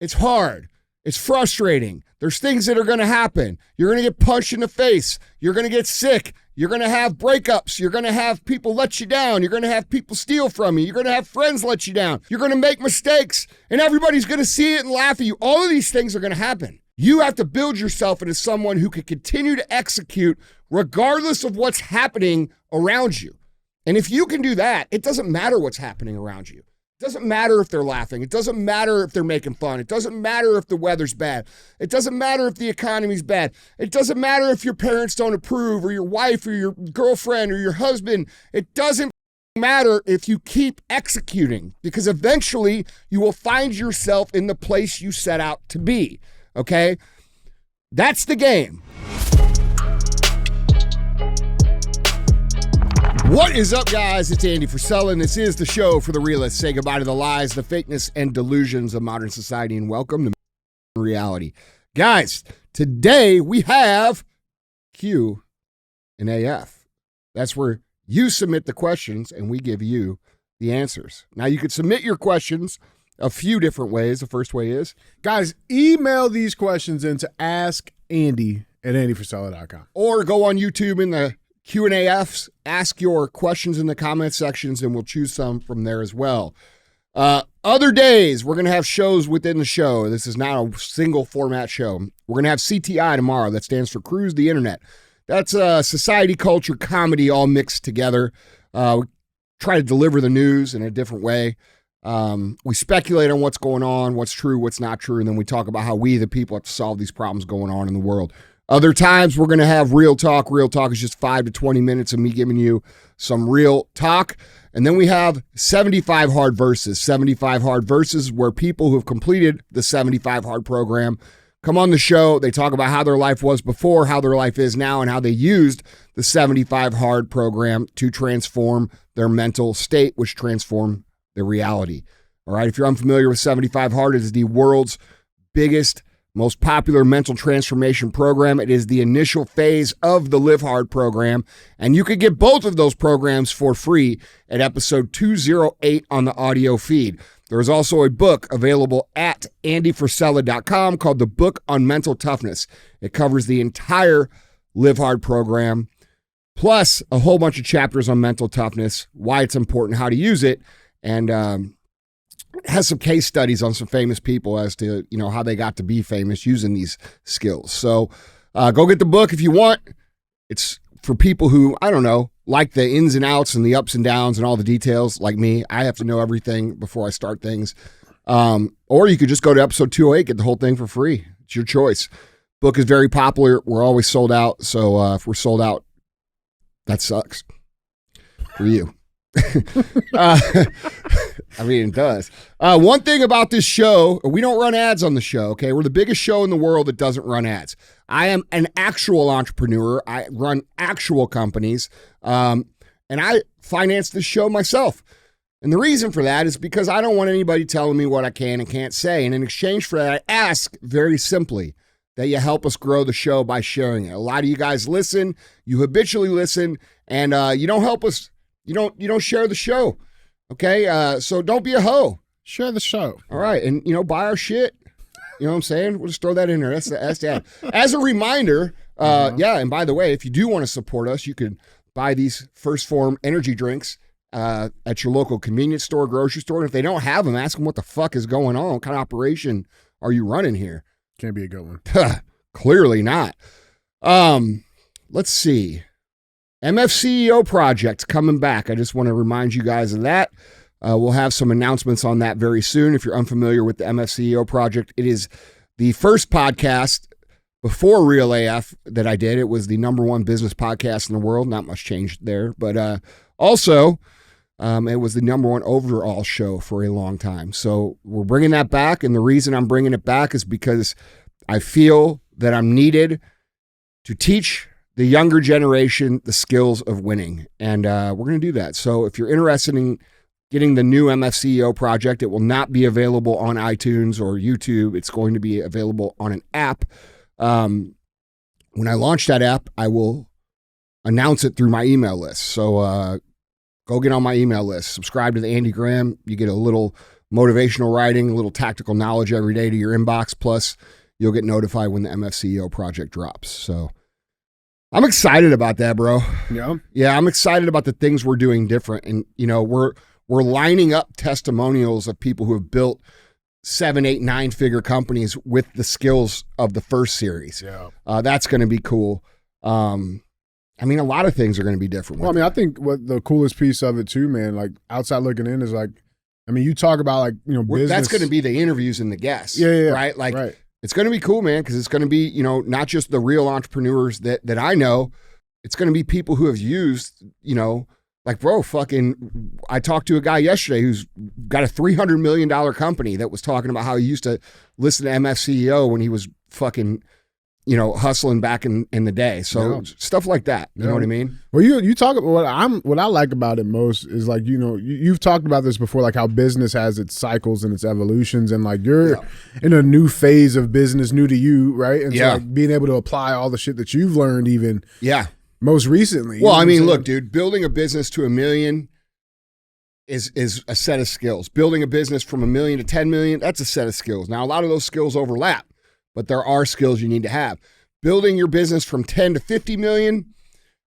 It's hard. It's frustrating. There's things that are going to happen. You're going to get punched in the face. You're going to get sick. You're going to have breakups. You're going to have people let you down. You're going to have people steal from you. You're going to have friends let you down. You're going to make mistakes, and everybody's going to see it and laugh at you. All of these things are going to happen. You have to build yourself into someone who can continue to execute regardless of what's happening around you. And if you can do that, it doesn't matter what's happening around you. It doesn't matter if they're laughing. It doesn't matter if they're making fun. It doesn't matter if the weather's bad. It doesn't matter if the economy's bad. It doesn't matter if your parents don't approve, or your wife or your girlfriend or your husband. It doesn't matter if you keep executing, because eventually you will find yourself in the place you set out to be, okay? That's the game. What is up, guys? It's Andy Frisella, and this is the show for the realists. Say goodbye to the lies, the fakeness, and delusions of modern society, and welcome to reality. Guys, today we have Q&AF. That's where you submit the questions, and we give you the answers. Now, you could submit your questions a few different ways. The first way is, guys, email these questions into askandy@andyfrisella.com. Or go on YouTube in the Q&AFs, ask your questions in the comment sections, and we'll choose some from there as well. Other days, we're going to have shows within the show. This is not a single format show. We're going to have CTI tomorrow. That stands for Cruise the Internet. That's society, culture, comedy all mixed together. We try to deliver the news in a different way. We speculate on what's going on, what's true, what's not true, and then we talk about how we, the people, have to solve these problems going on in the world. Other times, we're going to have real talk. Real talk is just 5 to 20 minutes of me giving you some real talk. And then we have 75 hard verses. 75 hard verses where people who have completed the 75 hard program come on the show. They talk about how their life was before, how their life is now, and how they used the 75 hard program to transform their mental state, which transform their reality. All right, if you're unfamiliar with 75 hard, it is the world's biggest, most popular mental transformation program. It is the initial phase of the Live Hard program, and you could get both of those programs for free at episode 208 on the audio feed. There is also a book available at andyfrisella.com called The Book on Mental Toughness. It covers the entire Live Hard program, plus a whole bunch of chapters on mental toughness, why it's important, how to use it, and has some case studies on some famous people as to, you know, how they got to be famous using these skills. So go get the book if you want. It's for people who, I don't know, like the ins and outs and the ups and downs and all the details like me. I have to know everything before I start things. Or you could just go to episode 208, get the whole thing for free. It's your choice. Book is very popular. We're always sold out. So if we're sold out, that sucks for you. I mean, it does. One thing about this show, we don't run ads on the show, okay? We're the biggest show in the world that doesn't run ads. I am an actual entrepreneur. I run actual companies, and I finance this show myself. And the reason for that is because I don't want anybody telling me what I can and can't say. And in exchange for that, I ask very simply that you help us grow the show by sharing it. A lot of you guys listen, you habitually listen, and you don't help us. You don't share the show, okay? So don't be a hoe. Share the show. All right, and, you know, buy our shit. You know what I'm saying? We'll just throw that in there. That's that. As a reminder, yeah, and by the way, if you do want to support us, you could buy these First Form energy drinks at your local convenience store, grocery store. And if they don't have them, ask them what the fuck is going on. What kind of operation are you running here? Can't be a good one. Clearly not. Let's see. MFCEO project coming back. I just want to remind you guys of that. We'll have some announcements on that very soon. If you're unfamiliar with the MFCEO project, it is the first podcast before Real AF that I did. It was the #1 business podcast in the world. Not much changed there. But also, it was the #1 overall show for a long time. So we're bringing that back. And the reason I'm bringing it back is because I feel that I'm needed to teach the younger generation the skills of winning. And we're going to do that. So if you're interested in getting the new MFCEO project, it will not be available on iTunes or YouTube. It's going to be available on an app. When I launch that app, I will announce it through my email list. So go get on my email list. Subscribe to the Andy Graham. You get a little motivational writing, a little tactical knowledge every day to your inbox. Plus, you'll get notified when the MFCEO project drops. So I'm excited about that, bro. Yeah. Yeah, I'm excited about the things we're doing different. And, we're lining up testimonials of people who have built 7, 8, 9-figure companies with the skills of the first series. Yeah. That's going to be cool. A lot of things are going to be different. Well, I think what the coolest piece of it too, man, like outside looking in is like, you talk about like, business. That's going to be the interviews and the guests. Yeah. Right? Like, right. It's going to be cool, man, because it's going to be, not just the real entrepreneurs that I know. It's going to be people who have used, like, bro, I talked to a guy yesterday who's got a $300 million company that was talking about how he used to listen to MFCEO when he was fucking, hustling back in the day. So stuff like that. You know what I mean? Well, you talk about what I like about it most is like, you've talked about this before, like how business has its cycles and its evolutions, and like you're in a new phase of business, new to you, right? And so like being able to apply all the shit that you've learned even most recently. Well, look, dude, building a business to $1 million is a set of skills. Building a business from $1 million to 10 million, that's a set of skills. Now, a lot of those skills overlap, but there are skills you need to have. Building your business from 10 to 50 million,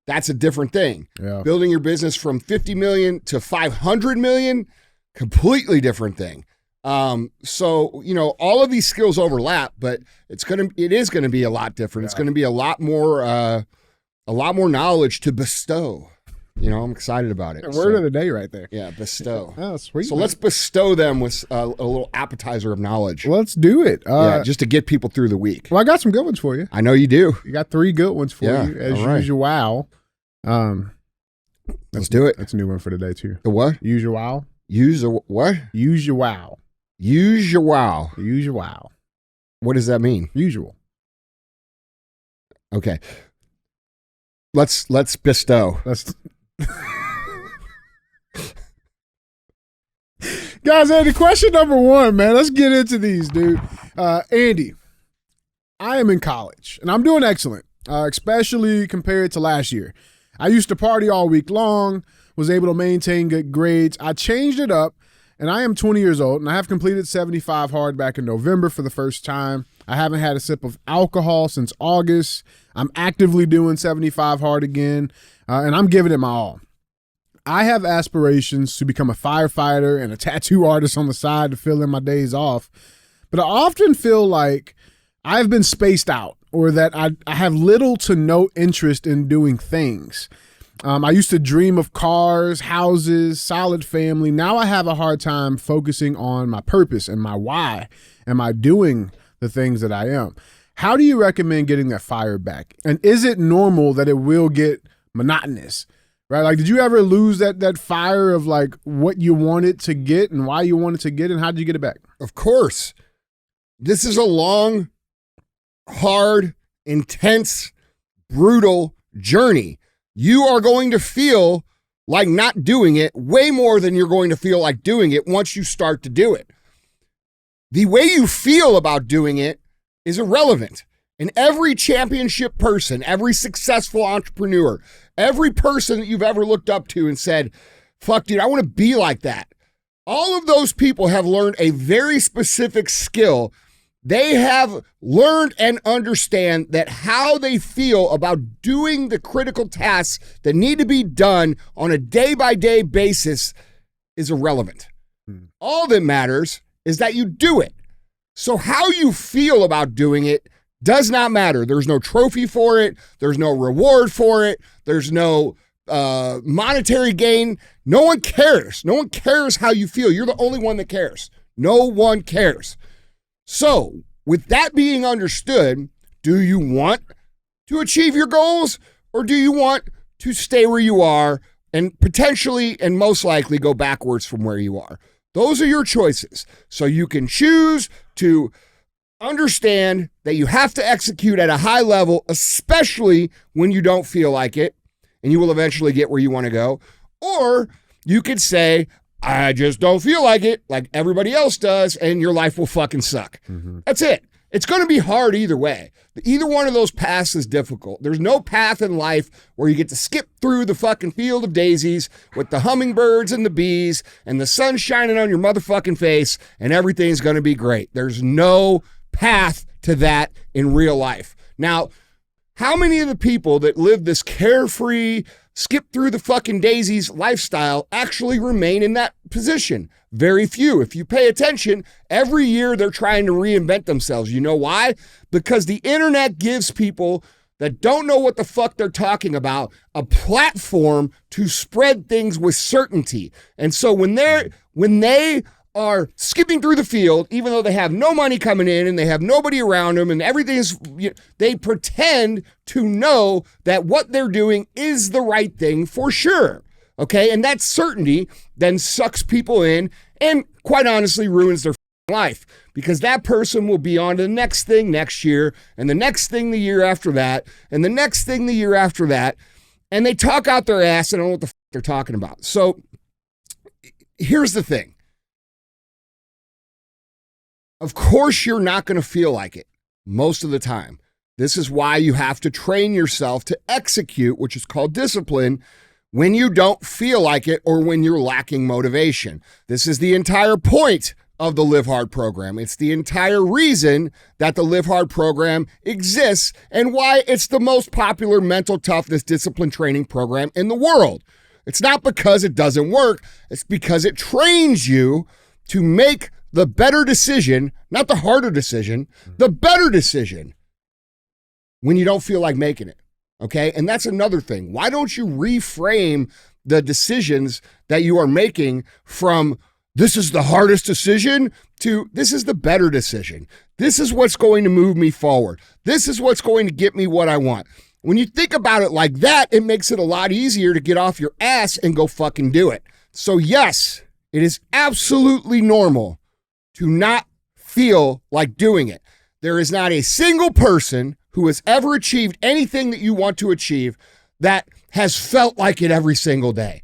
that's a different thing. Yeah. Building your business from 50 million to 500 million, completely different thing. So, all of these skills overlap, but it is going to be a lot different. Yeah. It's going to be a lot more knowledge to bestow. I'm excited about it. Word of the day right there. Yeah, bestow. Oh, sweet. So let's bestow them with a little appetizer of knowledge. Let's do it. Just to get people through the week. Well, I got some good ones for you. I know you do. You got 3 good ones for you, as usual. Let's do it. That's a new one for today, too. The what? Usual. Use a what? Usual. Usual. Usual. What does that mean? Usual. Okay. Let's bestow. Guys, Andy, question number 1, man. Let's get into these, dude. Andy, I am in college, and I'm doing excellent, especially compared to last year. I used to party all week long, was able to maintain good grades. I changed it up, and I am 20 years old, and I have completed 75 hard back in November for the first time. I haven't had a sip of alcohol since August. I'm actively doing 75 hard again, and I'm giving it my all. I have aspirations to become a firefighter and a tattoo artist on the side to fill in my days off, but I often feel like I've been spaced out, or that I have little to no interest in doing things. I used to dream of cars, houses, solid family. Now I have a hard time focusing on my purpose and my why. Am I doing the things that I am? How do you recommend getting that fire back? And is it normal that it will get monotonous? Right? Like, did you ever lose that fire of like what you wanted to get and why you wanted to get it, and how did you get it back? Of course. This is a long, hard, intense, brutal journey. You are going to feel like not doing it way more than you're going to feel like doing it once you start to do it. The way you feel about doing it is irrelevant. And every championship person, every successful entrepreneur, every person that you've ever looked up to and said, fuck, dude, I want to be like that. All of those people have learned a very specific skill. They have learned and understand that how they feel about doing the critical tasks that need to be done on a day-by-day basis is irrelevant. All that matters is that you do it. So how you feel about doing it does not matter. There's no trophy for it. There's no reward for it. There's no monetary gain. No one cares. No one cares how you feel. You're the only one that cares. No one cares. So with that being understood, do you want to achieve your goals, or do you want to stay where you are and potentially and most likely go backwards from where you are? Those are your choices. So you can choose to understand that you have to execute at a high level, especially when you don't feel like it, and you will eventually get where you want to go. Or you could say, I just don't feel like it, like everybody else does, and your life will fucking suck. Mm-hmm. That's it. It's going to be hard either way. Either one of those paths is difficult. There's no path in life where you get to skip through the fucking field of daisies with the hummingbirds and the bees and the sun shining on your motherfucking face and everything's going to be great. There's no path to that in real life. Now, how many of the people that live this carefree, skip through the fucking daisies lifestyle actually remain in that position? Very few. If you pay attention, every year they're trying to reinvent themselves. You know why? Because the internet gives people that don't know what the fuck they're talking about a platform to spread things with certainty. And so when they are skipping through the field, even though they have no money coming in and they have nobody around them and everything is, they pretend to know that what they're doing is the right thing for sure. Okay. And that certainty then sucks people in and quite honestly ruins their life, because that person will be on to the next thing next year and the next thing the year after that and the next thing the year after that. And they talk out their ass and don't know what the fuck they're talking about. So here's the thing. Of course, you're not going to feel like it most of the time. This is why you have to train yourself to execute, which is called discipline, when you don't feel like it or when you're lacking motivation. This is the entire point of the Live Hard program. It's the entire reason that the Live Hard program exists and why it's the most popular mental toughness discipline training program in the world. It's not because it doesn't work. It's because it trains you to make the better decision, not the harder decision, the better decision when you don't feel like making it. Okay. And that's another thing. Why don't you reframe the decisions that you are making from this is the hardest decision to this is the better decision. This is what's going to move me forward. This is what's going to get me what I want. When you think about it like that, it makes it a lot easier to get off your ass and go fucking do it. So yes, it is absolutely normal to not feel like doing it. There is not a single person who has ever achieved anything that you want to achieve that has felt like it every single day.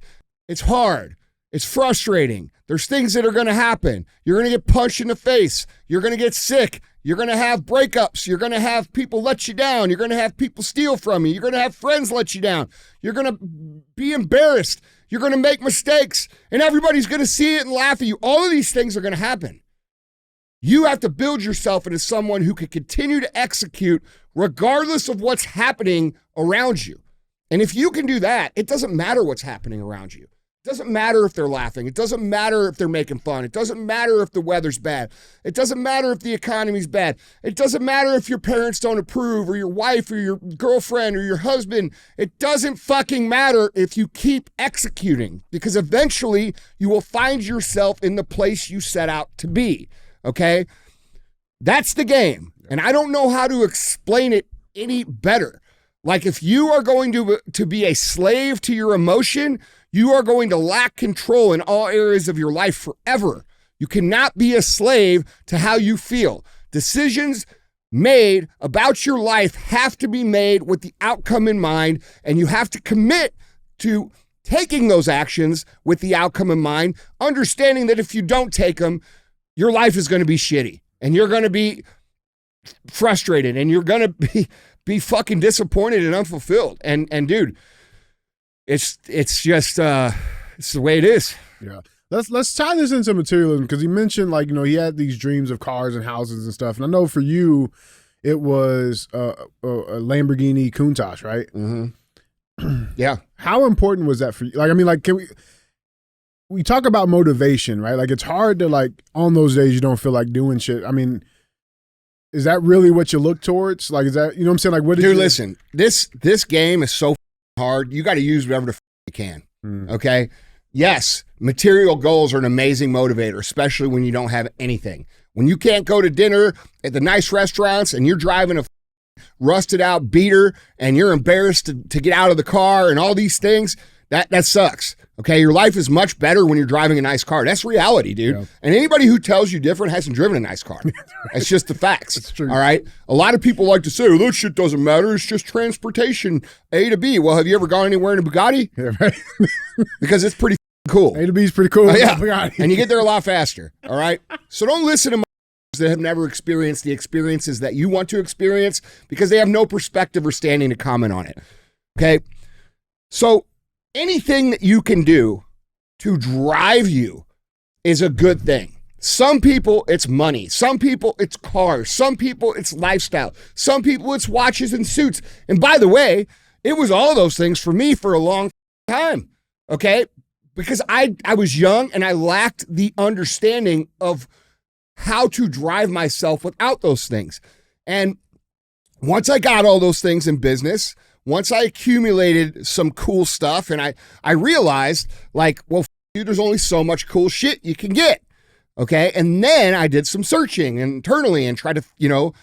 It's hard. It's frustrating. There's things that are going to happen. You're going to get punched in the face. You're going to get sick. You're going to have breakups. You're going to have people let you down. You're going to have people steal from you. You're going to have friends let you down. You're going to be embarrassed. You're going to make mistakes, and everybody's going to see it and laugh at you. All of these things are going to happen. You have to build yourself into someone who can continue to execute regardless of what's happening around you. And if you can do that, it doesn't matter what's happening around you. It doesn't matter if they're laughing. It doesn't matter if they're making fun. It doesn't matter if the weather's bad. It doesn't matter if the economy's bad. It doesn't matter if your parents don't approve or your wife or your girlfriend or your husband. It doesn't fucking matter if you keep executing, because eventually you will find yourself in the place you set out to be. Okay? That's the game. And I don't know how to explain it any better. Like, if you are going to be a slave to your emotion, you are going to lack control in all areas of your life forever. You cannot be a slave to how you feel. Decisions made about your life have to be made with the outcome in mind, and you have to commit to taking those actions with the outcome in mind, understanding that if you don't take them, your life is going to be shitty, and you're going to be frustrated, and you're going to be fucking disappointed and unfulfilled. And dude, it's just it's the way it is. Yeah. Let's tie this into materialism, because he mentioned, like, you know, he had these dreams of cars and houses and stuff. And I know for you, it was a Lamborghini Countach, right? Mm-hmm. Yeah. How important was that for you? Like, I mean, like, we talk about motivation, right? Like, it's hard to, like, on those days you don't feel like doing shit. I mean, is that really what you look towards? Like, is that, you know what I'm saying? Like, what did Dude, listen, this game is so hard. You got to use whatever the you can. Okay? Yes, material goals are an amazing motivator, especially when you don't have anything. When you can't go to dinner at the nice restaurants and you're driving a rusted out beater and you're embarrassed to get out of the car and all these things, that sucks. Okay, your life is much better when you're driving a nice car. That's reality, dude. Yeah. And anybody who tells you different hasn't driven a nice car. That's just the facts. That's true. All right? A lot of people like to say, oh, that shit doesn't matter. It's just transportation, A to B. Well, have you ever gone anywhere in a Bugatti? Yeah, right. Because it's pretty cool. A to B is pretty cool. Yeah. And you get there a lot faster. All right? So don't listen to that have never experienced the experiences that you want to experience because they have no perspective or standing to comment on it. Okay. So anything that you can do to drive you is a good thing. Some people, it's money. Some people, it's cars. Some people, it's lifestyle. Some people, it's watches and suits. And by the way, it was all those things for me for a long time, okay? Because I was young and I lacked the understanding of how to drive myself without those things. And once I got all those things in business, once I accumulated some cool stuff and I realized like, well, dude, there's only so much cool shit you can get. Okay. And then I did some searching internally and tried to,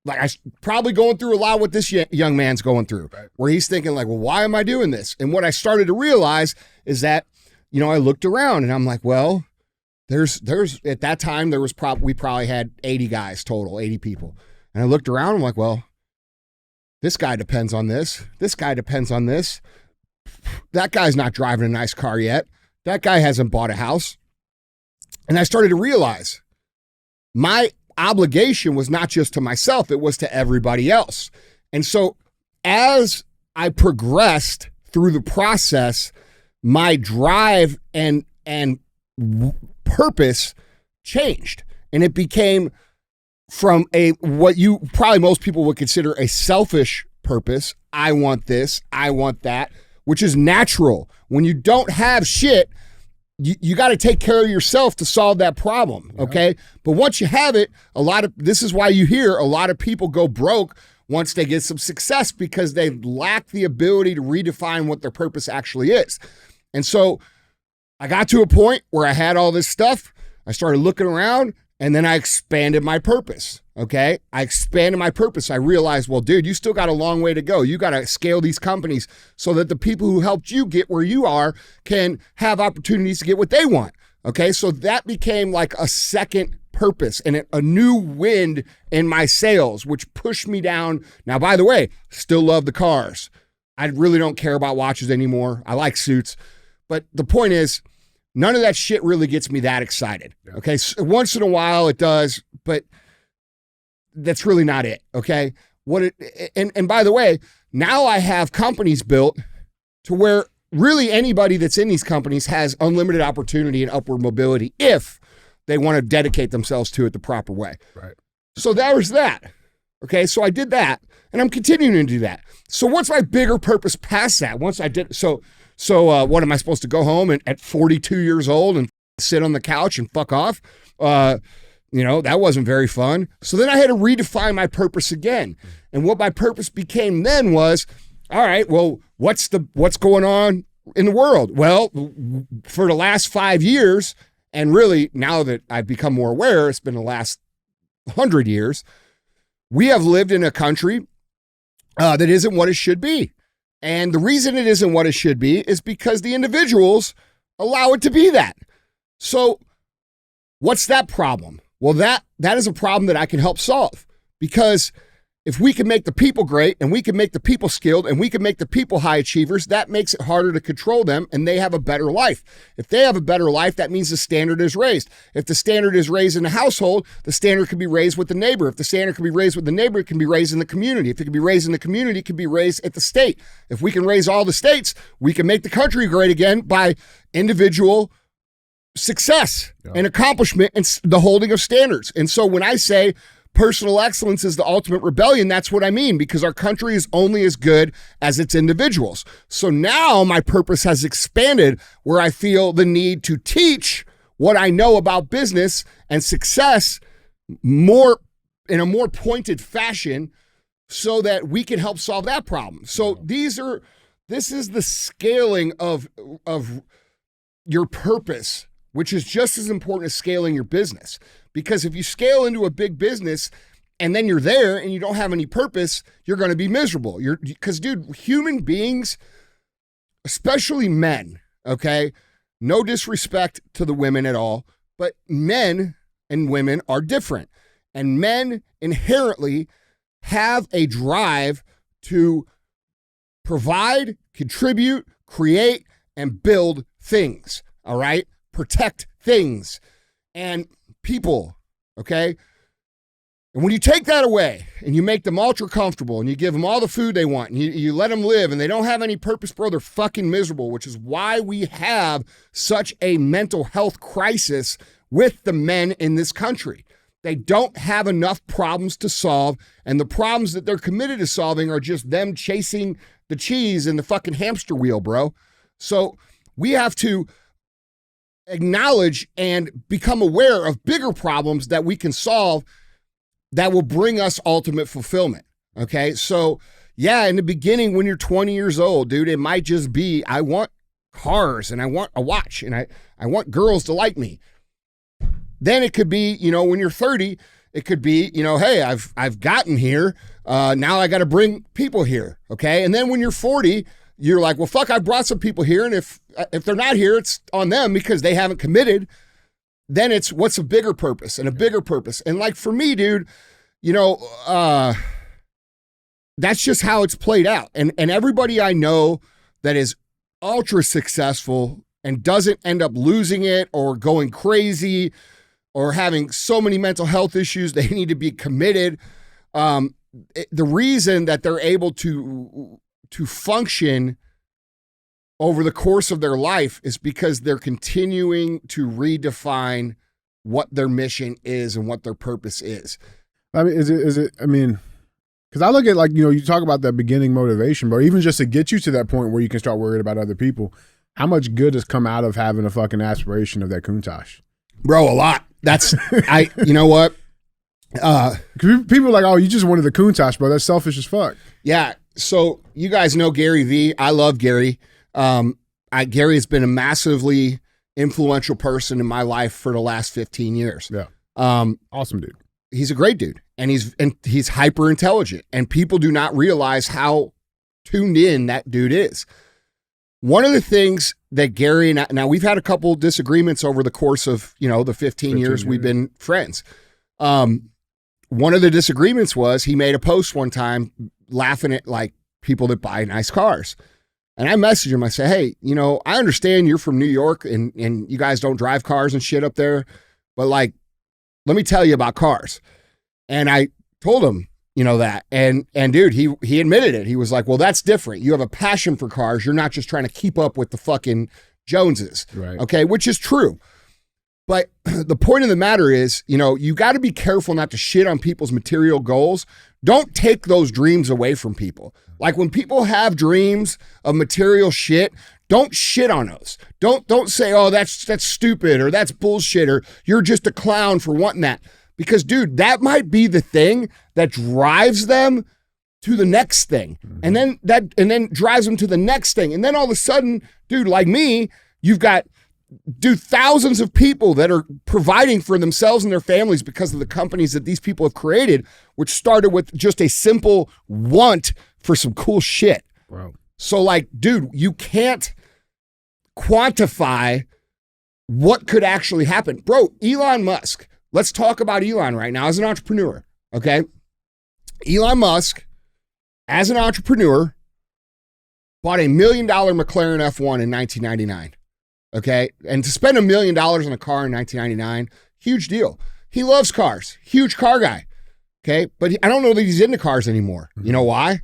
like I probably going through a lot of what this young man's going through, right? Where he's thinking like, well, why am I doing this? And what I started to realize is that, I looked around and I'm like, well, there's at that time we probably had 80 guys total, 80 people. And I looked around, I'm like, well, this guy depends on this. This guy depends on this. That guy's not driving a nice car yet. That guy hasn't bought a house. And I started to realize my obligation was not just to myself, it was to everybody else. And so as I progressed through the process, my drive and purpose changed. And it became from what you probably most people would consider a selfish purpose. I want this, I want that, which is natural. When you don't have shit, you got to take care of yourself to solve that problem, okay? Yeah. But once you have it, this is why you hear a lot of people go broke once they get some success because they lack the ability to redefine what their purpose actually is. And so I got to a point where I had all this stuff. I started looking around and then I expanded my purpose, okay? I expanded my purpose. I realized, well, dude, you still got a long way to go. You got to scale these companies so that the people who helped you get where you are can have opportunities to get what they want, okay? So that became like a second purpose and a new wind in my sails, which pushed me down. Now, by the way, still love the cars. I really don't care about watches anymore. I like suits. But the point is, none of that shit really gets me that excited, okay? So once in a while it does, but that's really not it, okay? And by the way, now I have companies built to where really anybody that's in these companies has unlimited opportunity and upward mobility if they want to dedicate themselves to it the proper way. Right. So that was that, okay? So I did that, and I'm continuing to do that. So what's my bigger purpose past that? Once I did, so what am I supposed to go home and at 42 years old and sit on the couch and fuck off? That wasn't very fun. So then I had to redefine my purpose again. And what my purpose became then was, all right, well, what's going on in the world? Well, for the last 5 years, and really now that I've become more aware, it's been the last 100 years, we have lived in a country that isn't what it should be. And the reason it isn't what it should be is because the individuals allow it to be that. So what's that problem? Well, that is a problem that I can help solve, because if we can make the people great and we can make the people skilled and we can make the people high achievers, that makes it harder to control them and they have a better life. If they have a better life, that means the standard is raised. If the standard is raised in the household, the standard can be raised with the neighbor. If the standard can be raised with the neighbor, it can be raised in the community. If it can be raised in the community, it can be raised at the state. If we can raise all the states, we can make the country great again by individual success and accomplishment and the holding of standards. And so when I say personal excellence is the ultimate rebellion, that's what I mean, because our country is only as good as its individuals. So now my purpose has expanded where I feel the need to teach what I know about business and success more in a more pointed fashion so that we can help solve that problem. So this is the scaling of your purpose, which is just as important as scaling your business. Because if you scale into a big business and then you're there and you don't have any purpose, you're going to be miserable. Because, dude, human beings, especially men, okay, no disrespect to the women at all, but men and women are different. And men inherently have a drive to provide, contribute, create, and build things, all right? Protect things and people, okay? And when you take that away and you make them ultra comfortable and you give them all the food they want and you let them live and they don't have any purpose, bro, they're fucking miserable, which is why we have such a mental health crisis with the men in this country. They don't have enough problems to solve, and the problems that they're committed to solving are just them chasing the cheese in the fucking hamster wheel, bro. So we have to acknowledge and become aware of bigger problems that we can solve that will bring us ultimate fulfillment. Okay. So yeah, in the beginning, when you're 20 years old, dude, it might just be, I want cars and I want a watch and I want girls to like me. Then it could be, when you're 30, it could be, hey, I've gotten here. Now I got to bring people here. Okay. And then when you're 40, you're like, well, fuck, I brought some people here. And if they're not here, it's on them because they haven't committed. Then it's what's a bigger purpose and a bigger purpose. And like for me, dude, that's just how it's played out. And everybody I know that is ultra successful and doesn't end up losing it or going crazy or having so many mental health issues, they need to be committed. The reason that they're able to function over the course of their life is because they're continuing to redefine what their mission is and what their purpose is. I mean, because I look at you talk about that beginning motivation, but even just to get you to that point where you can start worrying about other people, how much good has come out of having a fucking aspiration of that Countach? Bro, a lot. That's, you know what? People are like, oh, you just wanted the Countach, bro. That's selfish as fuck. Yeah. So you guys know Gary Vee. I love Gary. Gary has been a massively influential person in my life for the last 15 years. Yeah. Awesome dude. He's a great dude and he's hyper intelligent and people do not realize how tuned in that dude is. One of the things that Gary and now we've had a couple disagreements over the course of, the 15 years we've been friends. One of the disagreements was he made a post one time laughing at like people that buy nice cars. And I messaged him. I said, hey, I understand you're from New York and you guys don't drive cars and shit up there, but like, let me tell you about cars. And I told him, that. And dude, he admitted it. He was like, well, that's different. You have a passion for cars. You're not just trying to keep up with the fucking Joneses. Right. Okay. Which is true. But the point of the matter is, you got to be careful not to shit on people's material goals. Don't take those dreams away from people. Like when people have dreams of material shit, don't shit on those. Don't say, oh, that's stupid or that's bullshit or you're just a clown for wanting that. Because, dude, that might be the thing that drives them to the next thing. Mm-hmm. And then drives them to the next thing. And then all of a sudden, dude, like me, you've got thousands of people that are providing for themselves and their families because of the companies that these people have created, which started with just a simple want for some cool shit. Wow. So like, dude, you can't quantify what could actually happen. Bro, Elon Musk, let's talk about Elon right now as an entrepreneur, okay? Elon Musk, as an entrepreneur, bought $1 million McLaren F1 in 1999. Okay. And to spend $1 million on a car in 1999, huge deal. He loves cars, huge car guy. Okay. But I don't know that he's into cars anymore. You know why?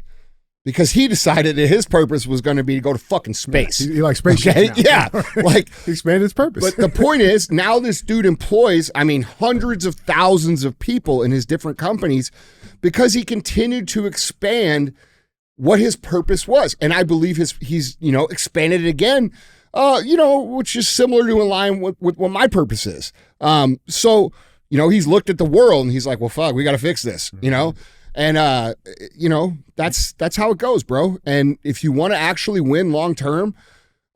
Because he decided that his purpose was going to be to go to fucking space. He likes spaceships. Okay? Yeah. Like, he expanded his purpose. But the point is, now this dude employs, hundreds of thousands of people in his different companies because he continued to expand what his purpose was. And I believe he's expanded it again. Which is similar to in line with what my purpose is. So, he's looked at the world and he's like, well, fuck, we got to fix this, and, that's how it goes, bro. And if you want to actually win long-term,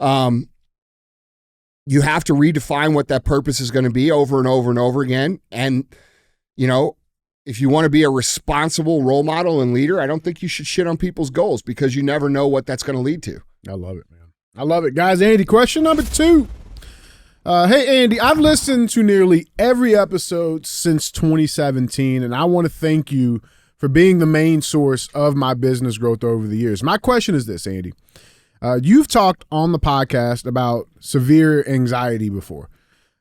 you have to redefine what that purpose is going to be over and over and over again. And, if you want to be a responsible role model and leader, I don't think you should shit on people's goals because you never know what that's going to lead to. I love it, man. I love it. Guys, Andy, question number 2. Hey, Andy, I've listened to nearly every episode since 2017, and I want to thank you for being the main source of my business growth over the years. My question is this, Andy. You've talked on the podcast about severe anxiety before.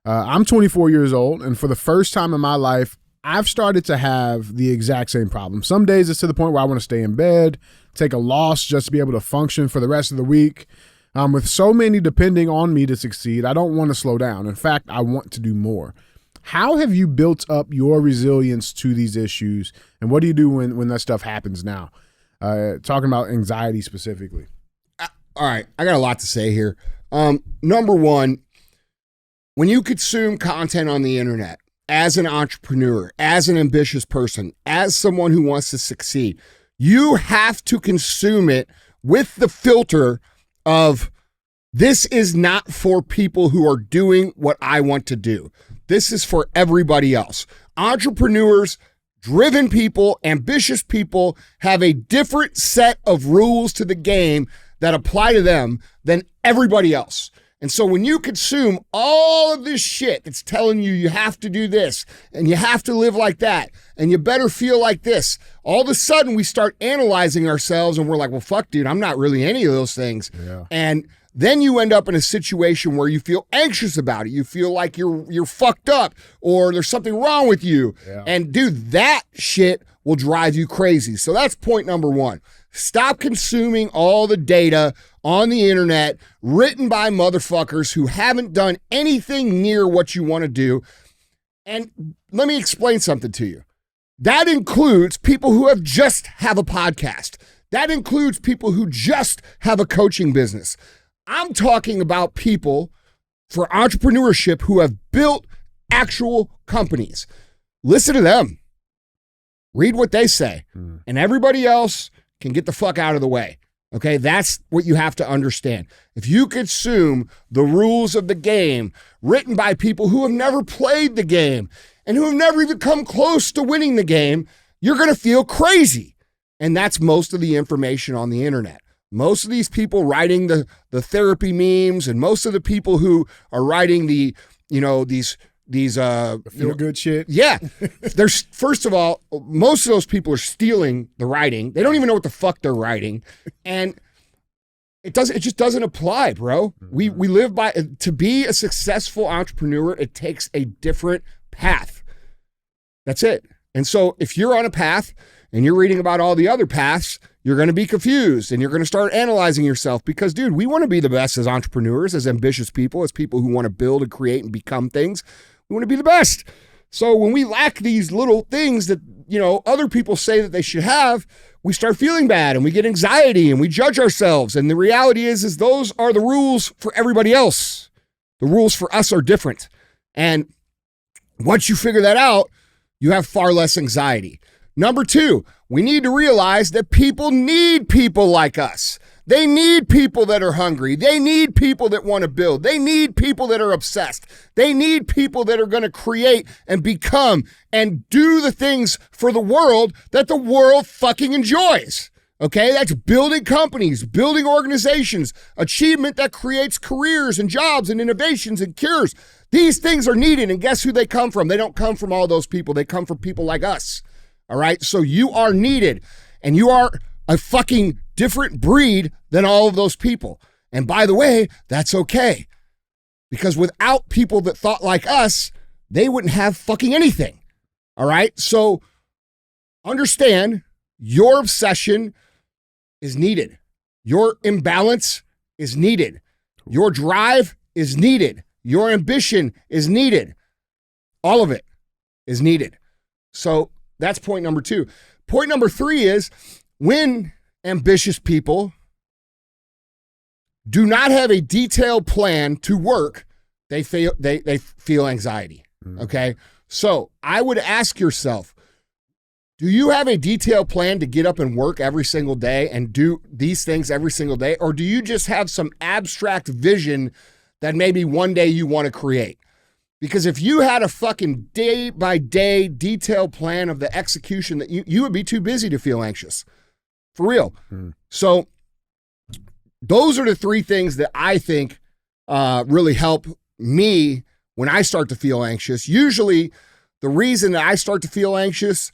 I'm 24 years old, and for the first time in my life, I've started to have the exact same problem. Some days it's to the point where I want to stay in bed, take a loss just to be able to function for the rest of the week. With so many depending on me to succeed, I don't want to slow down. In fact, I want to do more. How have you built up your resilience to these issues, and what do you do when that stuff happens now? Talking about anxiety specifically. All right, I got a lot to say here. Number one, when you consume content on the internet as an entrepreneur, as an ambitious person, as someone who wants to succeed, you have to consume it with the filter of, this is not for people who are doing what I want to do. This is for everybody else. Entrepreneurs, driven people, ambitious people have a different set of rules to the game that apply to them than everybody else. And so when you consume all of this shit that's telling you you have to do this and you have to live like that and you better feel like this, all of a sudden we start analyzing ourselves and we're like, well, fuck, dude, I'm not really any of those things. Yeah. And then you end up in a situation where you feel anxious about it. You feel like you're fucked up or there's something wrong with you. Yeah. And dude, that shit will drive you crazy. So that's point number one. Stop consuming all the data on the internet written by motherfuckers who haven't done anything near what you want to do. And let me explain something to you. That includes people who just have a podcast. That includes people who just have a coaching business. I'm talking about people for entrepreneurship who have built actual companies. Listen to them. Read what they say. And everybody else can get the fuck out of the way. Okay, that's what you have to understand. If you consume the rules of the game written by people who have never played the game and who have never even come close to winning the game, you're going to feel crazy. And that's most of the information on the internet. Most of these people writing the therapy memes and most of the people who are writing the, these Feel good shit. Yeah. There's, first of all, most of those people are stealing the writing. They don't even know what the fuck they're writing. And it just doesn't apply, bro. We live by, to be a successful entrepreneur, it takes a different path. That's it. And so if you're on a path and you're reading about all the other paths, you're going to be confused and you're going to start analyzing yourself because, dude, we want to be the best as entrepreneurs, as ambitious people, as people who want to build and create and become things. We want to be the best. So when we lack these little things that, other people say that they should have, we start feeling bad and we get anxiety and we judge ourselves. And the reality is those are the rules for everybody else. The rules for us are different. And once you figure that out, you have far less anxiety. Number two, we need to realize that people need people like us. They need people that are hungry. They need people that want to build. They need people that are obsessed. They need people that are going to create and become and do the things for the world that the world fucking enjoys. Okay, that's building companies, building organizations, achievement that creates careers and jobs and innovations and cures. These things are needed, and guess who they come from? They don't come from all those people. They come from people like us. All right, so you are needed, and you are a fucking different breed than all of those people. And by the way, that's okay. Because without people that thought like us, they wouldn't have fucking anything. All right, so understand your obsession is needed. Your imbalance is needed. Your drive is needed. Your ambition is needed. All of it is needed. So that's point number two. Point number three is when ambitious people do not have a detailed plan to work, they feel anxiety. Okay? So I would ask yourself, do you have a detailed plan to get up and work every single day and do these things every single day? Or do you just have some abstract vision that maybe one day you want to create? Because if you had a fucking day by day detailed plan of the execution, that you would be too busy to feel anxious. For real. So those are the three things that I think really help me when I start to feel anxious. Usually the reason that I start to feel anxious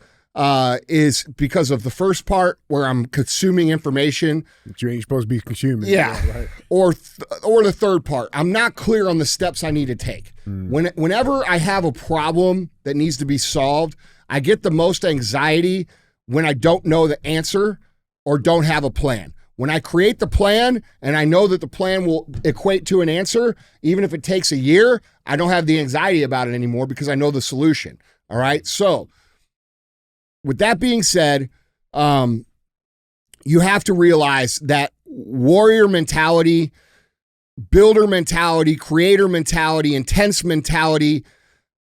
is because of the first part where I'm consuming information that you ain't supposed to be consuming. Yeah. Right. Or the third part, I'm not clear on the steps I need to take. Whenever I have a problem that needs to be solved, I get the most anxiety when I don't know the answer or don't have a plan. When I create the plan and I know that the plan will equate to an answer, even if it takes a year, I don't have the anxiety about it anymore because I know the solution. All right. So with that being said, you have to realize that warrior mentality, builder mentality, creator mentality, intense mentality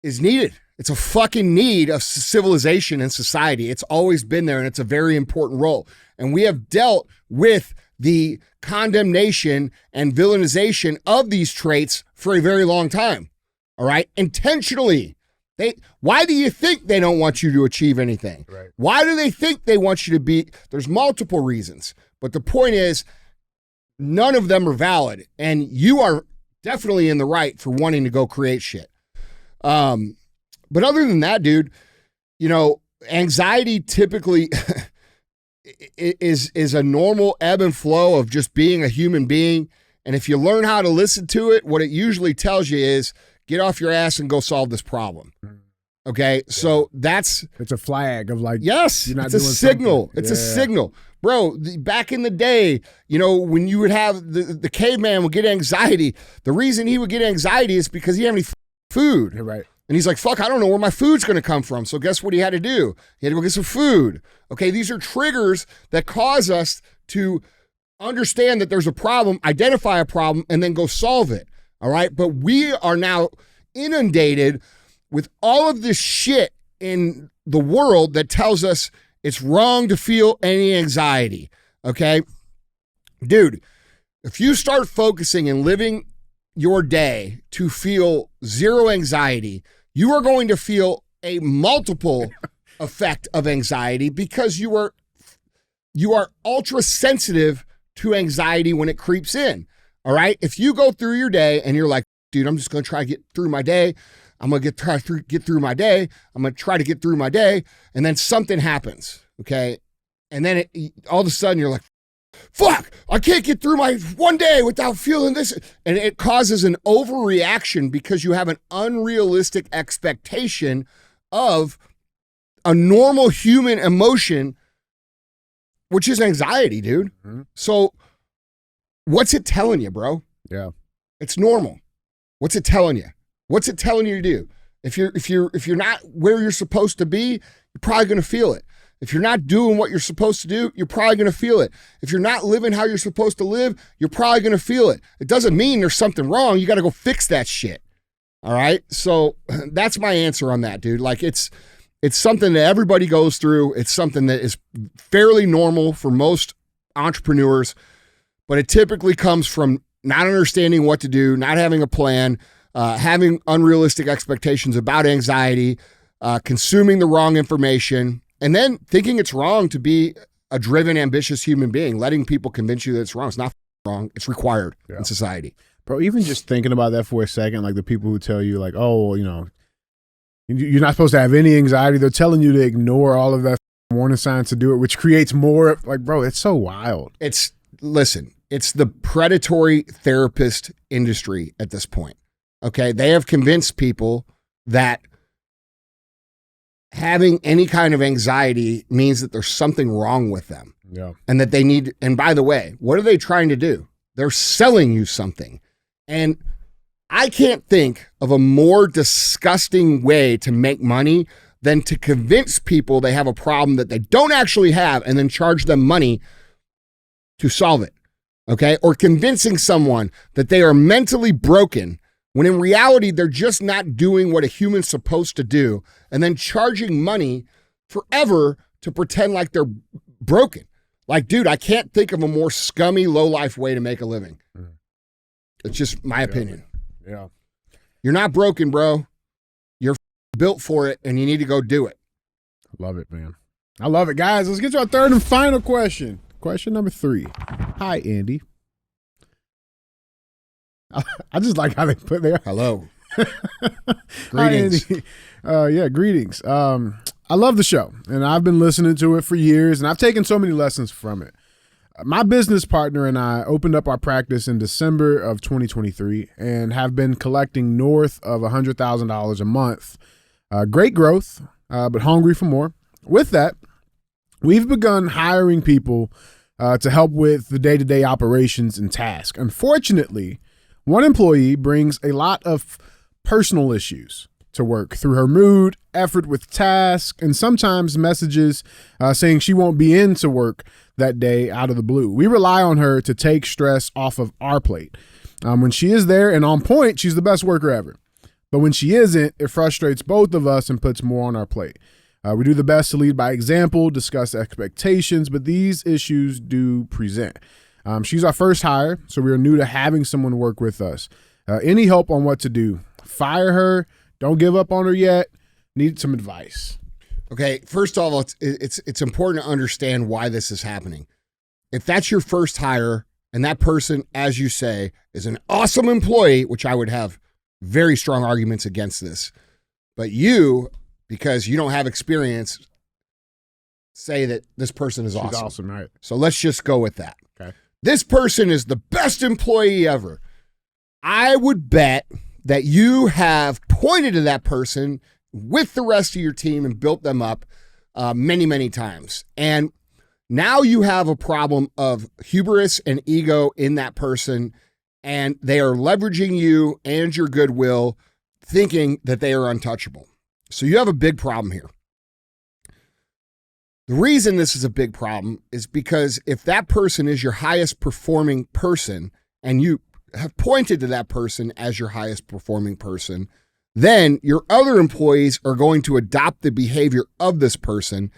is needed. It's a fucking need of civilization and society. It's always been there, and it's a very important role. And we have dealt with the condemnation and villainization of these traits for a very long time. All right? Intentionally. Why do you think they don't want you to achieve anything? Right. Why do they think they want you to be? There's multiple reasons. But the point is, none of them are valid. And you are definitely in the right for wanting to go create shit. But other than that, dude, you know, anxiety typically is a normal ebb and flow of just being a human being. And if you learn how to listen to it, what it usually tells you is get off your ass and go solve this problem. Okay. Yeah. So it's a flag of like, yes, it's a signal. It's a signal. Bro, back in the day, you know, when you would have the caveman would get anxiety, the reason he would get anxiety is because he didn't have any food. You're right. And he's like, fuck, I don't know where my food's going to come from. So guess what he had to do? He had to go get some food. Okay, these are triggers that cause us to understand that there's a problem, identify a problem, and then go solve it. All right, but we are now inundated with all of this shit in the world that tells us it's wrong to feel any anxiety. Okay, dude, if you start focusing and living your day to feel zero anxiety, you are going to feel a multiple effect of anxiety because you are ultra sensitive to anxiety when it creeps in. All right. If you go through your day and you're like, dude, I'm just going to try to get through my day. I'm going to try to get through my day. I'm going to try to get through my day. And then something happens. Okay. And then all of a sudden you're like, fuck, I can't get through my one day without feeling this. And it causes an overreaction because you have an unrealistic expectation of a normal human emotion, which is anxiety, dude. Mm-hmm. So what's it telling you, bro? Yeah. It's normal. What's it telling you? What's it telling you to do? If you're not where you're supposed to be, you're probably going to feel it. If you're not doing what you're supposed to do, you're probably going to feel it. If you're not living how you're supposed to live, you're probably going to feel it. It doesn't mean there's something wrong. You got to go fix that shit. All right? So that's my answer on that, dude. Like it's something that everybody goes through. It's something that is fairly normal for most entrepreneurs, but it typically comes from not understanding what to do, not having a plan, having unrealistic expectations about anxiety, consuming the wrong information, and then thinking it's wrong to be a driven, ambitious human being, letting people convince you that it's wrong. It's not wrong. It's required in society. Bro, even just thinking about that for a second, like the people who tell you like, oh, you know, you're not supposed to have any anxiety. They're telling you to ignore all of that warning signs to do it, which creates more. Like, bro, it's so wild. Listen, it's the predatory therapist industry at this point. Okay. They have convinced people that having any kind of anxiety means that there's something wrong with them. Yeah. And that they need, and by the way, what are they trying to do? They're selling you something. And I can't think of a more disgusting way to make money than to convince people they have a problem that they don't actually have and then charge them money to solve it. Okay. Or convincing someone that they are mentally broken when in reality, they're just not doing what a human's supposed to do, and then charging money forever to pretend like they're broken. Like, dude, I can't think of a more scummy, low-life way to make a living. It's just my opinion. Yeah. You're not broken, bro. You're built for it, and you need to go do it. Love it, man. I love it. Guys, let's get to our third and final question. Question number 3. Hi, Andy. I just like how they put there. Hello. Greetings. Greetings. I love the show, and I've been listening to it for years, and I've taken so many lessons from it. My business partner and I opened up our practice in December of 2023 and have been collecting north of $100,000 a month. Great growth, but hungry for more. With that, we've begun hiring people to help with the day-to-day operations and tasks. Unfortunately, one employee brings a lot of personal issues to work through her mood, effort with tasks, and sometimes messages saying she won't be into work that day out of the blue. We rely on her to take stress off of our plate. When she is there and on point, she's the best worker ever. But when she isn't, it frustrates both of us and puts more on our plate. We do the best to lead by example, discuss expectations, but these issues do present. She's our first hire, so we are new to having someone work with us. Any help on what to do? Fire her. Don't give up on her yet. Need some advice. Okay, first of all, it's important to understand why this is happening. If that's your first hire and that person, as you say, is an awesome employee, which I would have very strong arguments against this, but you, because you don't have experience, say that this person is awesome. She's awesome, right? So let's just go with that. Okay. This person is the best employee ever. I would bet that you have pointed to that person with the rest of your team and built them up many, many times. And now you have a problem of hubris and ego in that person, and they are leveraging you and your goodwill, thinking that they are untouchable. So you have a big problem here. The reason this is a big problem is because if that person is your highest performing person and you have pointed to that person as your highest performing person, then your other employees are going to adopt the behavior of this person.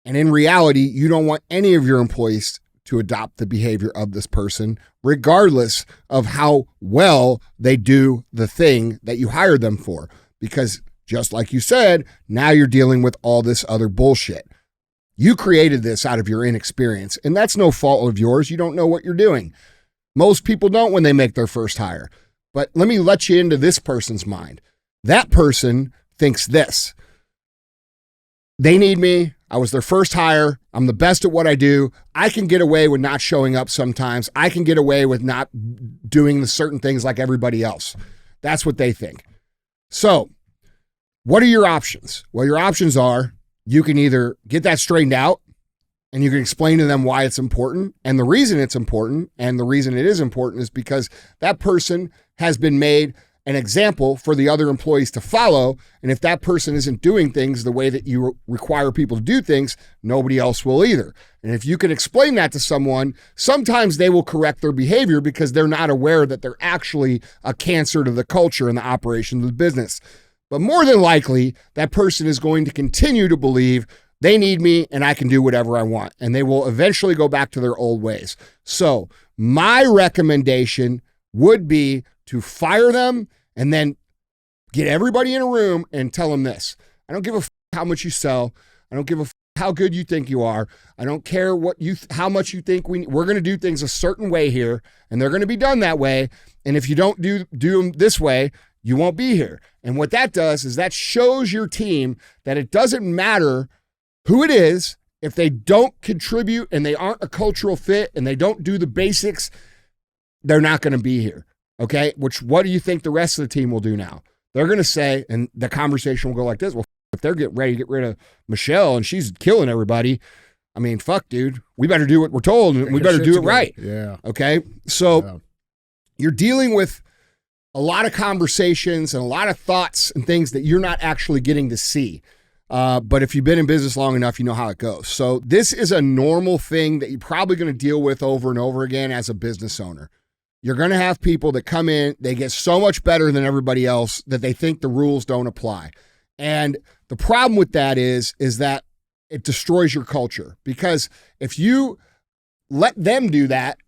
And in reality, you don't want any of your employees to adopt the behavior of this person, regardless of how well they do the thing that you hired them for. Because just like you said, now you're dealing with all this other bullshit. You created this out of your inexperience, and that's no fault of yours. You don't know what you're doing. Most people don't when they make their first hire. But let me let you into this person's mind. That person thinks this. They need me. I was their first hire. I'm the best at what I do. I can get away with not showing up sometimes. I can get away with not doing the certain things like everybody else. That's what they think. So, what are your options? Well, your options are you can either get that straightened out and you can explain to them why it's important and the reason it's important. And the reason it is important is because that person has been made an example for the other employees to follow. And if that person isn't doing things the way that you require people to do things, nobody else will either. And if you can explain that to someone, sometimes they will correct their behavior because they're not aware that they're actually a cancer to the culture and the operation of the business. But more than likely, that person is going to continue to believe they need me and I can do whatever I want. And they will eventually go back to their old ways. So my recommendation would be to fire them and then get everybody in a room and tell them this. I don't give a how much you sell. I don't give a how good you think you are. I don't care how much you think we're going to do things a certain way here, and they're going to be done that way. And if you don't do them this way, you won't be here. And what that does is that shows your team that it doesn't matter who it is. If they don't contribute and they aren't a cultural fit and they don't do the basics, they're not going to be here. Okay? What do you think the rest of the team will do now? They're going to say, and the conversation will go like this, well, if they're getting ready to get rid of Michelle and she's killing everybody, I mean, fuck, dude. We better do what we're told and we better do it right. Yeah. Okay? So you're dealing with a lot of conversations and a lot of thoughts and things that you're not actually getting to see. But if you've been in business long enough, you know how it goes. So this is a normal thing that you're probably going to deal with over and over again as a business owner. You're going to have people that come in, they get so much better than everybody else that they think the rules don't apply. And the problem with that is that it destroys your culture. Because if you let them do that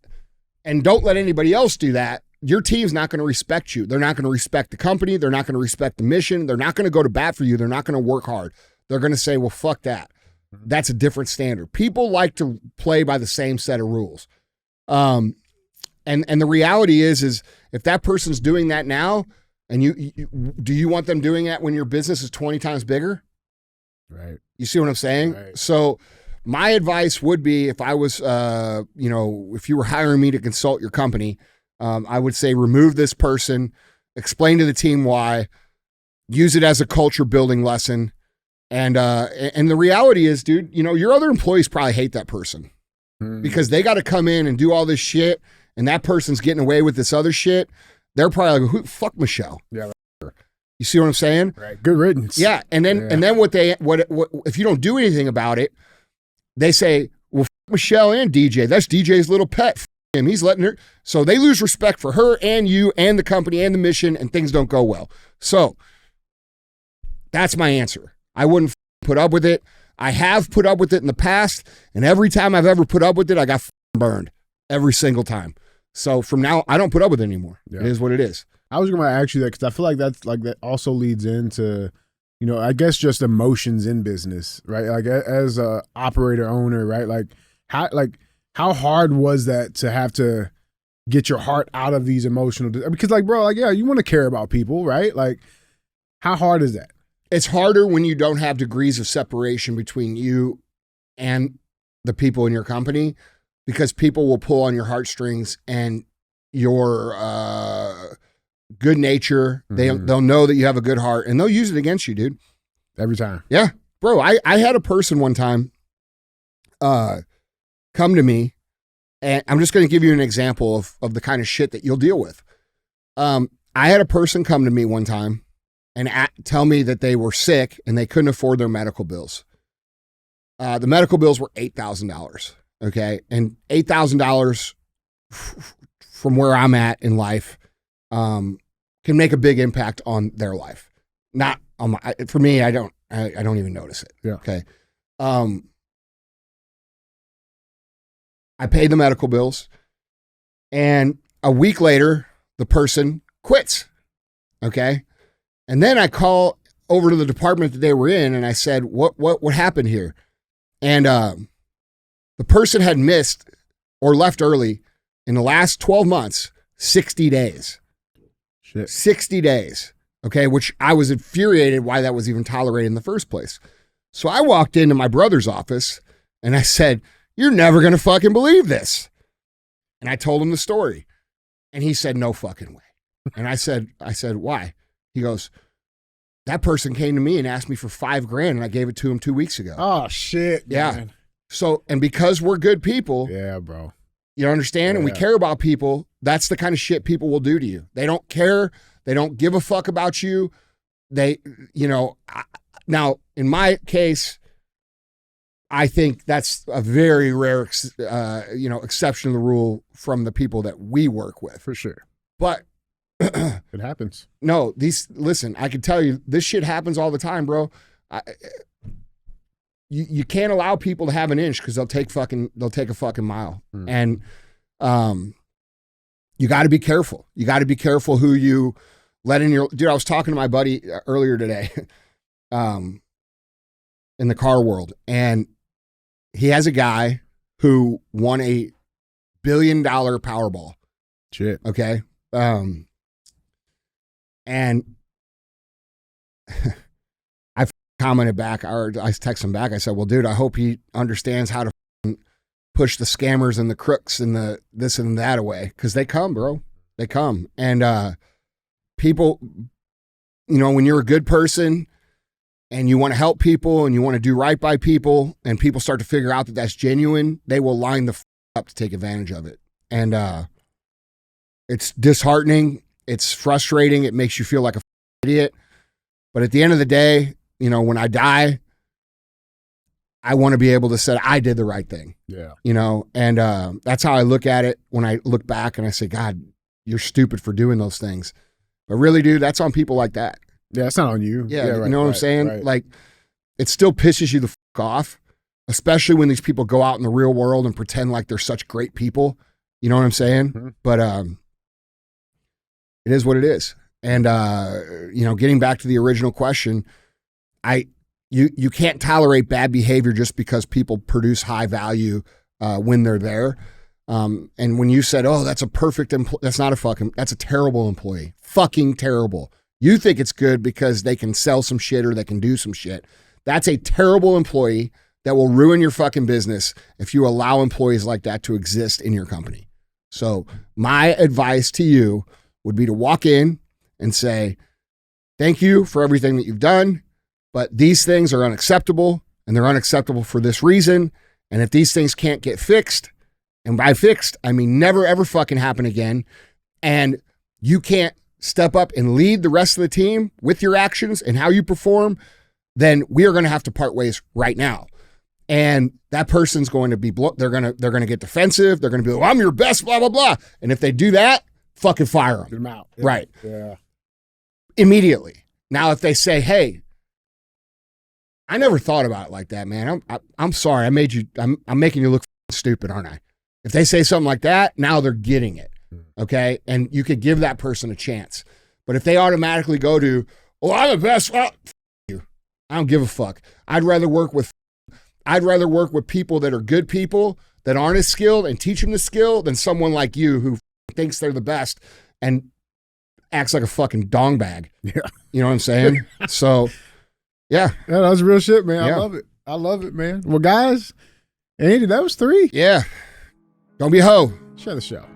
and don't let anybody else do that, your team's not going to respect you. They're not going to respect the company. They're not going to respect the mission. They're not going to go to bat for you. They're not going to work hard. They're going to say, well, fuck that. That's a different standard. People like to play by the same set of rules. And the reality is if that person's doing that now, and do you want them doing that when your business is 20 times bigger? Right. You see what I'm saying? Right. So my advice would be if I was, if you were hiring me to consult your company, I would say remove this person, explain to the team why, use it as a culture building lesson, And the reality is, dude, you know, your other employees probably hate that person because they got to come in and do all this shit, and that person's getting away with this other shit. They're probably like, "Who fuck Michelle?" Yeah. You see what I'm saying? Right. Good riddance. Yeah. And then what if you don't do anything about it, they say, "Well, fuck Michelle and DJ. That's DJ's little pet. F him. He's letting her." So they lose respect for her and you and the company and the mission, and things don't go well. So that's my answer. I wouldn't put up with it. I have put up with it in the past, and every time I've ever put up with it, I got burned every single time. So from now, I don't put up with it anymore. Yeah. It is what it is. I was going to ask you that because I feel like that also leads into, you know, I guess just emotions in business, right? Like as a operator owner, right? Like how hard was that to have to get your heart out of these emotional? Because like, bro, like, yeah, you want to care about people, right? Like, how hard is that? It's harder when you don't have degrees of separation between you and the people in your company, because people will pull on your heartstrings and your good nature. They'll know that you have a good heart, and they'll use it against you, dude. Every time. Yeah. Bro, I had a person one time come to me, and I'm just going to give you an example of the kind of shit that you'll deal with. I had a person come to me one time and tell me that they were sick and they couldn't afford their medical bills. The medical bills were $8,000. Okay. And $8,000 from where I'm at in life can make a big impact on their life. Not on for me, I don't even notice it. Yeah. Okay. I paid the medical bills, and a week later, the person quits. Okay. And then I call over to the department that they were in, and I said, what happened here? And the person had missed or left early in the last 12 months, 60 days. Shit. 60 days. Okay. Which I was infuriated why that was even tolerated in the first place. So I walked into my brother's office and I said, "You're never going to fucking believe this." And I told him the story, and he said, "No fucking way." And I said, "Why?" He goes, "That person came to me and asked me for $5,000 and I gave it to him 2 weeks ago." Oh shit. Yeah. Man. So, and because we're good people, yeah, bro, you understand, and we care about people, that's the kind of shit people will do to you. They don't care. They don't give a fuck about you. They, you know, now in my case, I think that's a very rare, exception to the rule from the people that we work with. For sure. But it happens. No, listen, I can tell you this shit happens all the time, bro. You can't allow people to have an inch because they'll take a fucking mile. And you got to be careful. You got to be careful who you let in your, dude, I was talking to my buddy earlier today in the car world, and he has a guy who won a $1 billion Powerball. Shit. Okay. And I commented back, or I texted him back. I said, "Well, dude, I hope he understands how to push the scammers and the crooks and the this and that away, because they come, bro. They come." And people, you know, when you're a good person and you want to help people and you want to do right by people, and people start to figure out that that's genuine, they will line the up to take advantage of it. And it's disheartening. It's frustrating. It makes you feel like a idiot. But at the end of the day, you know, when I die, I want to be able to say I did the right thing. Yeah. You know, and that's how I look at it when I look back and I say, God, you're stupid for doing those things. But really, dude, that's on people like that. Yeah, it's not on you. Yeah, right, you know what I'm saying? Right. Like, it still pisses you the fuck off, especially when these people go out in the real world and pretend like they're such great people. You know what I'm saying? Mm-hmm. But it is what it is. And you know, getting back to the original question, you can't tolerate bad behavior just because people produce high value when they're there. And when you said, "Oh, that's a perfect employee," that's a terrible employee. Fucking terrible. You think it's good because they can sell some shit or they can do some shit. That's a terrible employee that will ruin your fucking business if you allow employees like that to exist in your company. So my advice to you would be to walk in and say, "Thank you for everything that you've done. but these things are unacceptable, and they're unacceptable for this reason. And if these things can't get fixed, and by fixed, I mean never ever fucking happen again, and you can't step up and lead the rest of the team with your actions and how you perform, then we are going to have to part ways right now. And that person's going to be, they're going to get defensive. They're going to be like, well, I'm your best, blah, blah, blah. And if they do that, fucking fire them. Get them out. Yeah. Right. Yeah. Immediately. Now, if they say, hey, I never thought about it like that, man. I'm sorry. I'm making you look stupid, aren't I? If they say something like that, now they're getting it. Okay. And you could give that person a chance. But if they automatically go to, oh, I'm the best, well, you. I don't give a fuck. I'd rather work with people that are good people that aren't as skilled and teach them the skill than someone like you who thinks they're the best and acts like a fucking dong bag. Yeah. You know what I'm saying? So, yeah. Yeah, that was real shit, man. Yeah. I love it. I love it, man. Well, guys, Andy, that was 3. Yeah. Don't be a hoe. Share the show.